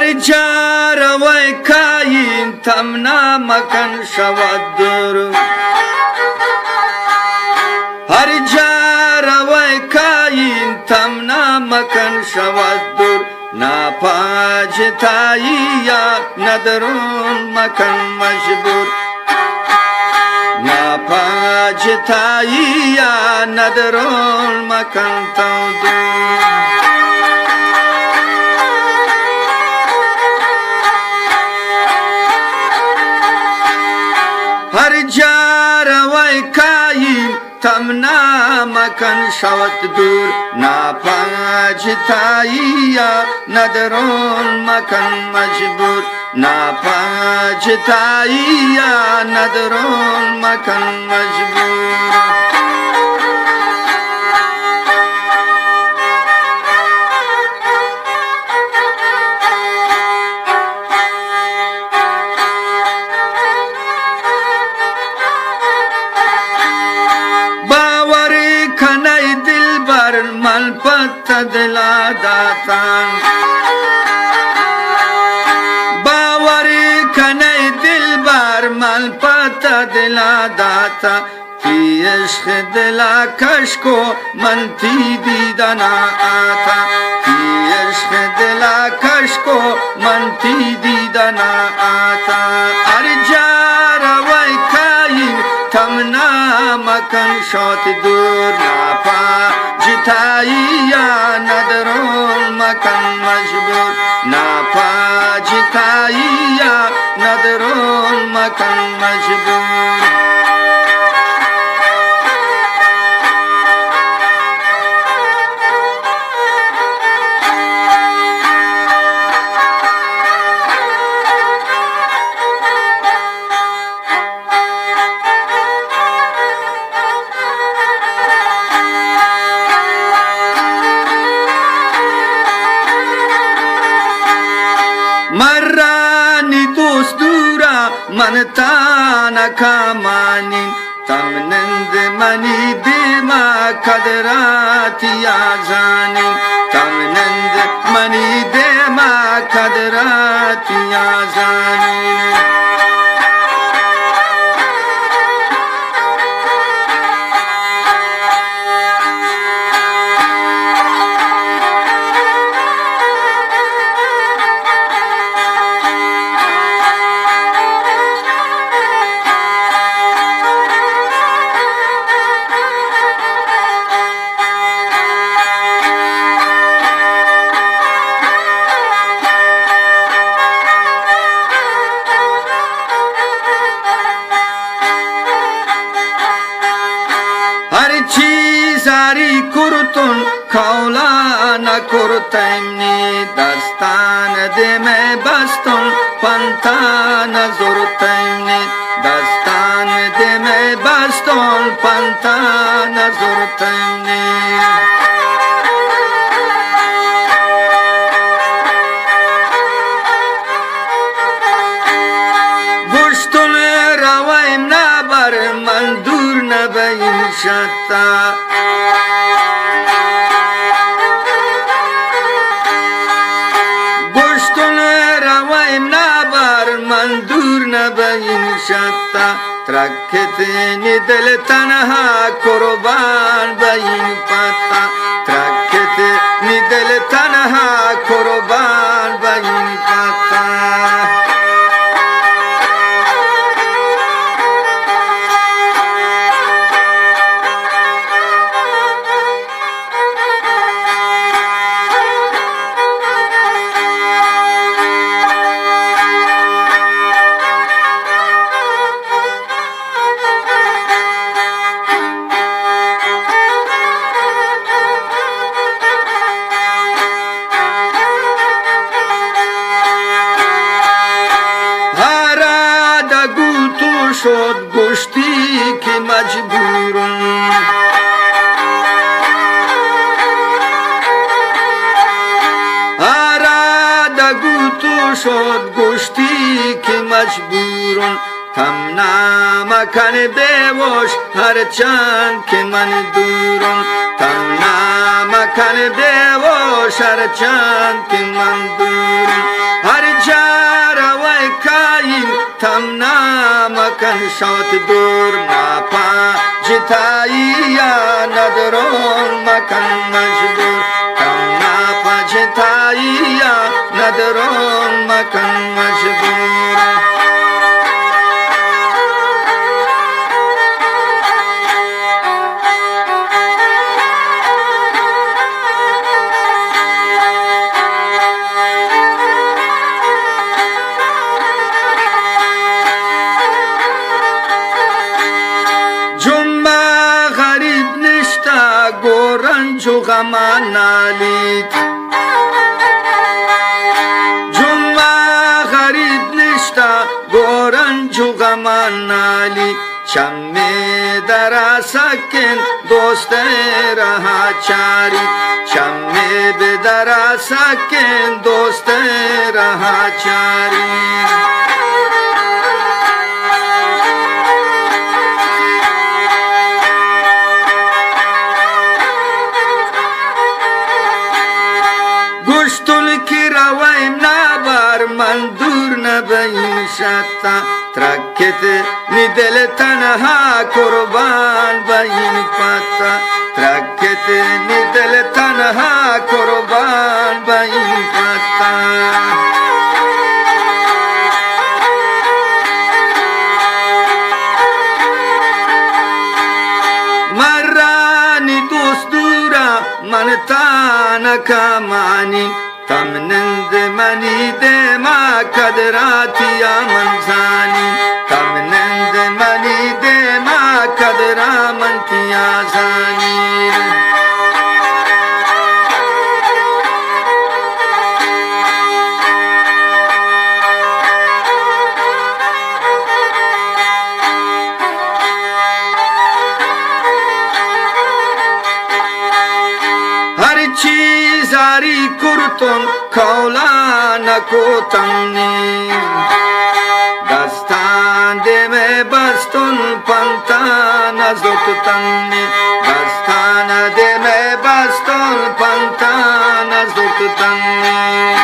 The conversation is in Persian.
هر جا روی کاین تمنا مکن شود دور هر جا روی کاین تمنا مکن شود دور ناپاج تایی یا ندرون مکن مجبور ناپاج تایی یا ندرون مکن تودور هر جا روی کاین تمنا مکن شود دور ناپاج تایی یا ندرون مکن مجبور ناپاج تایی یا ندرون مکن مجبور من پت دلا داتان باوری کنی دل بر من پت دلا داتا تی عشق دلا کش کو من تی دیدنا آتا تی عشق دلا کش کو من تی دیدنا آتا ار جا روی کاین تمنا مکن شد دور ناپا جتایی یا ندرون مکن مجبور ناپا جتایی یا ندرون مکن مجبور مرانی دوست دورا من تانا کامانی تمنند منی دیما قدراتی آزانی تمنند منی دیما قدراتی آزانی چیزاری کرتون کولا نکرتنی دستان دم بستون پنتا نزرتنی دستان دم بستون پنتا نزرتنی گشتون رویم نبر من دور نبین شتا گشتون رویم نبر من دور نبین شتا ترکتنی دل تنها قربان بین پتا ترکتنی دل تنها قربان بین پتا شد گشتی که مجبورم آرادگو تو شد گشتی که مجبورم تمنا مکن بیوش هر چند که من دورم تمنا مکن بیوش هر چند که من دورم هر مکن شوت دور ناپا جتایی یا ندرون مکن مجبور کم ناپا جتایی یا ندرون مکن مجبور گورنجو غمان نالید جمعه غریب نشتا گورنجو غمان نالید شمی در سکن دوست رها چاری شمی بدر سکن دوست رها چاری گشتون کی رویم نبر من دور نبیم شتا ترکت نی دل تنها قربان بیم پتا ترکت نی دل تنها قربان بیم پتا مرانی دوست دورا من تانا کمانی تمنند منی ده ما قدراتی یا منزانی تمنند منی ده ما قدرا من تیازانی چیزاری کرتون کولا نکوتنی دستان دم بستون پنتا نزدتنی دستان دم بستون پنتا نزدتنی